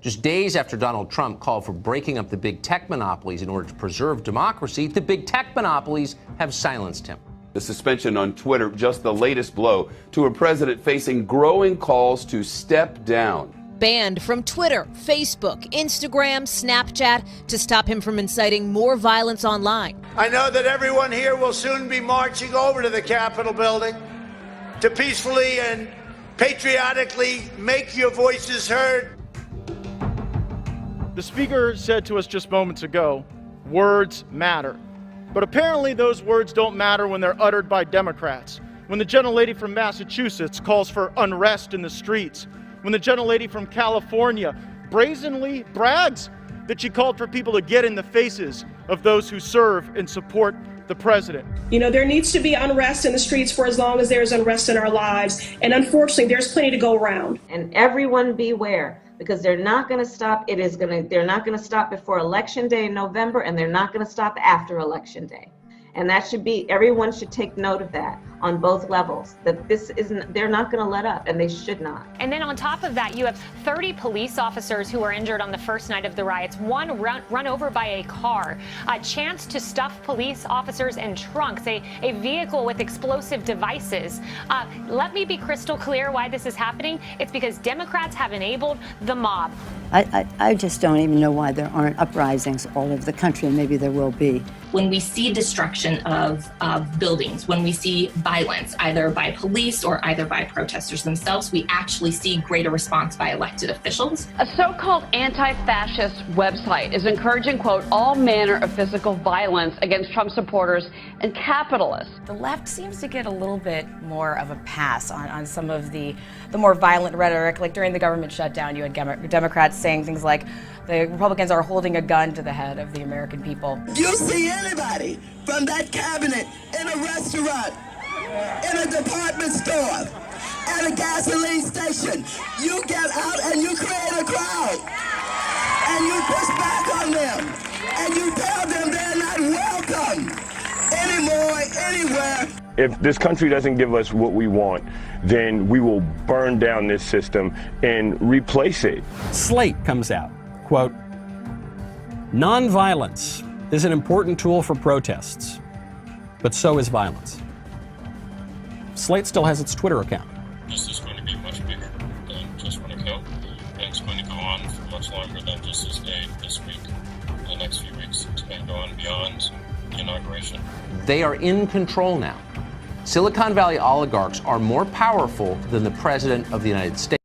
Just days after Donald Trump called for breaking up the big tech monopolies in order to preserve democracy, the big tech monopolies have silenced him. The suspension on Twitter, just the latest blow to a president facing growing calls to step down. Banned from Twitter, Facebook, Instagram, Snapchat to stop him from inciting more violence online. I know that everyone here will soon be marching over to the Capitol building to peacefully and patriotically make your voices heard. The speaker said to us just moments ago, words matter. But apparently those words don't matter when they're uttered by Democrats. When the gentlelady from Massachusetts calls for unrest in the streets. When the gentlelady from California brazenly brags that she called for people to get in the faces of those who serve and support the president. You know, there needs to be unrest in the streets for as long as there's unrest in our lives. And unfortunately, there's plenty to go around. And everyone beware, because they're not going to stop. They're not going to stop before Election Day in November, and they're not going to stop after Election Day. And that should be, everyone should take note of that on both levels, that this isn't, they're not going to let up, and they should not. And then on top of that, you have 30 police officers who were injured on the first night of the riots, one run over by a car, a chance to stuff police officers in trunks, a vehicle with explosive devices. Let me be crystal clear why this is happening. It's because Democrats have enabled the mob. I just don't even know why there aren't uprisings all over the country, and maybe there will be. When we see destruction of buildings, when we see violence, either by police or either by protesters themselves, we actually see greater response by elected officials. A so-called anti-fascist website is encouraging, quote, all manner of physical violence against Trump supporters and capitalists. The left seems to get a little bit more of a pass on some of the more violent rhetoric. Like during the government shutdown, you had Democrats saying things like, the Republicans are holding a gun to the head of the American people. You see anybody from that cabinet in a restaurant, in a department store, at a gasoline station, you get out and you create a crowd, and you push back on them, and you tell them they're not welcome anymore, anywhere. If this country doesn't give us what we want, then we will burn down this system and replace it. Slate comes out, quote, nonviolence is an important tool for protests, but so is violence. Slate still has its Twitter account. This is going to be much bigger than just one account, and it's going to go on for much longer than just this day, this week, the next few weeks. It's going to go on beyond the inauguration. They are in control now. Silicon Valley oligarchs are more powerful than the President of the United States.